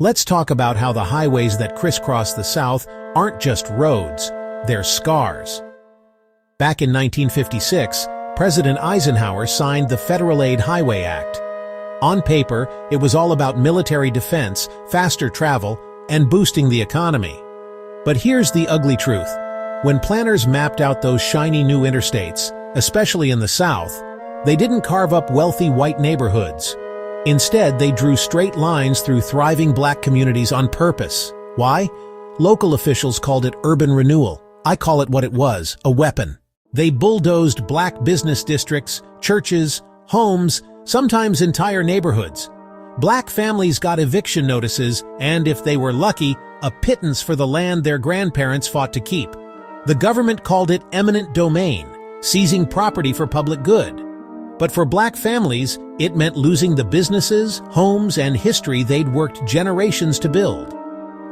Let's talk about how the highways that crisscross the South aren't just roads, they're scars. Back in 1956, President Eisenhower signed the Federal Aid Highway Act. On paper, it was all about military defense, faster travel, and boosting the economy. But here's the ugly truth. When planners mapped out those shiny new interstates, especially in the South, they didn't carve up wealthy white neighborhoods. Instead, they drew straight lines through thriving black communities on purpose. Why? Local officials called it urban renewal. I call it what it was, a weapon. They bulldozed black business districts, churches, homes, sometimes entire neighborhoods. Black families got eviction notices and, if they were lucky, a pittance for the land their grandparents fought to keep. The government called it eminent domain, seizing property for public good. But for black families, it meant losing the businesses, homes, and history they'd worked generations to build.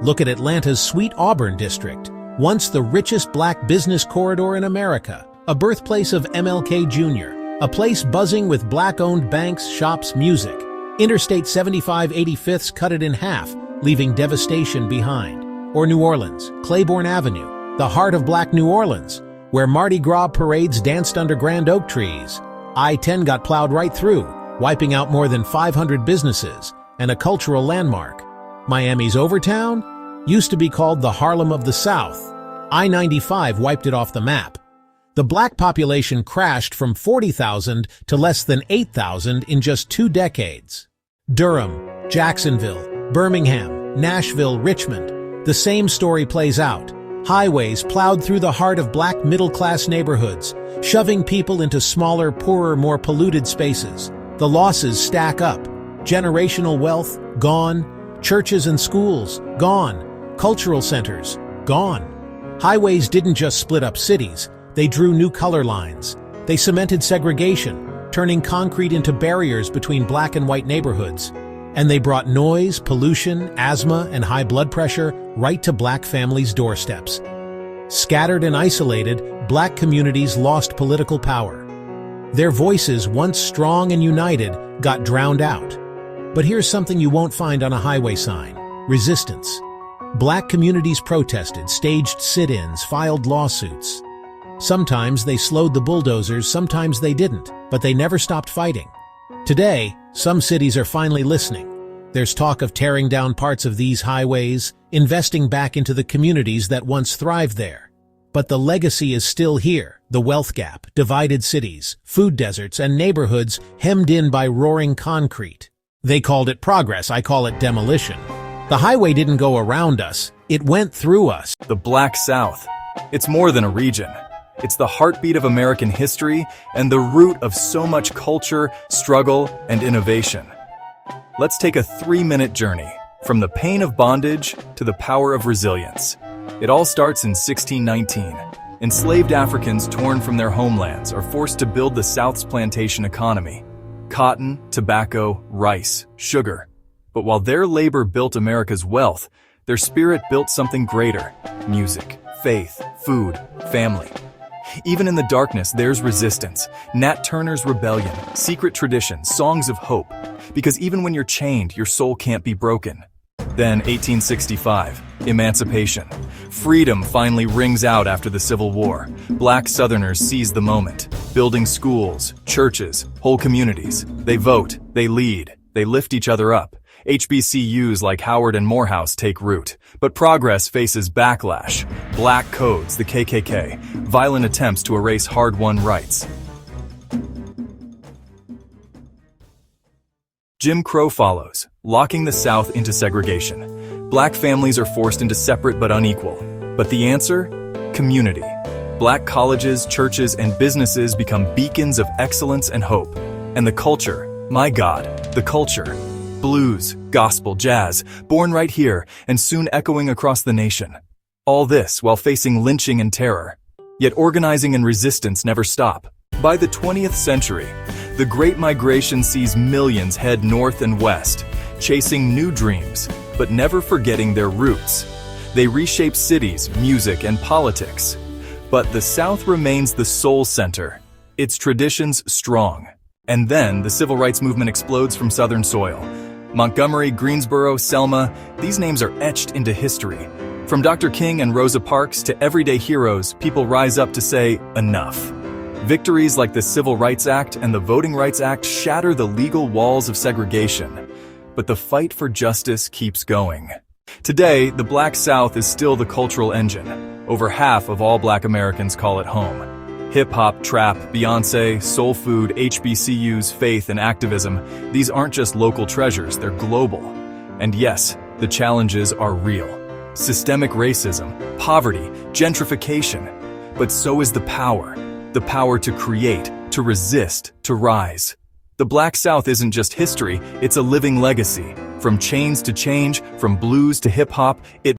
Look at Atlanta's Sweet Auburn district, once the richest black business corridor in America, a birthplace of MLK Jr., a place buzzing with black-owned banks, shops, music. Interstate 75 85ths cut it in half, leaving devastation behind. Or New Orleans, Claiborne Avenue, the heart of black New Orleans, where Mardi Gras parades danced under grand oak trees. I-10 got plowed right through, wiping out more than 500 businesses and a cultural landmark. Miami's Overtown used to be called the Harlem of the South. I-95 wiped it off the map. The black population crashed from 40,000 to less than 8,000 in just 2 decades. Durham, Jacksonville, Birmingham, Nashville, Richmond. The same story plays out. Highways plowed through the heart of black middle-class neighborhoods, shoving people into smaller, poorer, more polluted spaces. The losses stack up. Generational wealth, gone. Churches and schools, gone. Cultural centers, gone. Highways didn't just split up cities, they drew new color lines. They cemented segregation, turning concrete into barriers between black and white neighborhoods. And they brought noise, pollution, asthma, and high blood pressure right to black families' doorsteps. Scattered and isolated, black communities lost political power. Their voices, once strong and united, got drowned out. But here's something you won't find on a highway sign: resistance. Black communities protested, staged sit-ins, filed lawsuits. Sometimes they slowed the bulldozers, sometimes they didn't, but they never stopped fighting. Today, some cities are finally listening. There's talk of tearing down parts of these highways, investing back into the communities that once thrived there. But the legacy is still here: the wealth gap, divided cities, food deserts, and neighborhoods hemmed in by roaring concrete. They called it progress, I call it demolition. The highway didn't go around us, it went through us. The Black South. It's more than a region. It's the heartbeat of American history and the root of so much culture, struggle, and innovation. Let's take a 3-minute journey from the pain of bondage to the power of resilience. It all starts in 1619. Enslaved Africans torn from their homelands are forced to build the South's plantation economy. Cotton, tobacco, rice, sugar. But while their labor built America's wealth, their spirit built something greater: music, faith, food, family. Even in the darkness, there's resistance. Nat Turner's rebellion, secret traditions, songs of hope. Because even when you're chained, your soul can't be broken. Then 1865, emancipation. Freedom finally rings out after the Civil War. Black Southerners seize the moment, building schools, churches, whole communities. They vote, they lead, they lift each other up. HBCUs like Howard and Morehouse take root. But progress faces backlash. Black codes, the KKK, violent attempts to erase hard-won rights. Jim Crow follows, locking the South into segregation. Black families are forced into separate but unequal. But the answer? Community. Black colleges, churches, and businesses become beacons of excellence and hope. And the culture, my God, the culture. Blues, gospel, jazz, born right here and soon echoing across the nation. All this while facing lynching and terror. Yet organizing and resistance never stop. By the 20th century, the Great Migration sees millions head north and west, chasing new dreams, but never forgetting their roots. They reshape cities, music, and politics. But the South remains the soul center, its traditions strong. And then the civil rights movement explodes from Southern soil. Montgomery, Greensboro, Selma, these names are etched into history. From Dr. King and Rosa Parks to everyday heroes, people rise up to say, enough. Victories like the Civil Rights Act and the Voting Rights Act shatter the legal walls of segregation. But the fight for justice keeps going. Today, the Black South is still the cultural engine. Over half of all Black Americans call it home. Hip-hop, trap, Beyonce, soul food, HBCUs, faith, and activism, these aren't just local treasures, they're global. And yes, the challenges are real. Systemic racism, poverty, gentrification. But so is the power to create, to resist, to rise. The Black South isn't just history, it's a living legacy. From chains to change, from blues to hip-hop, it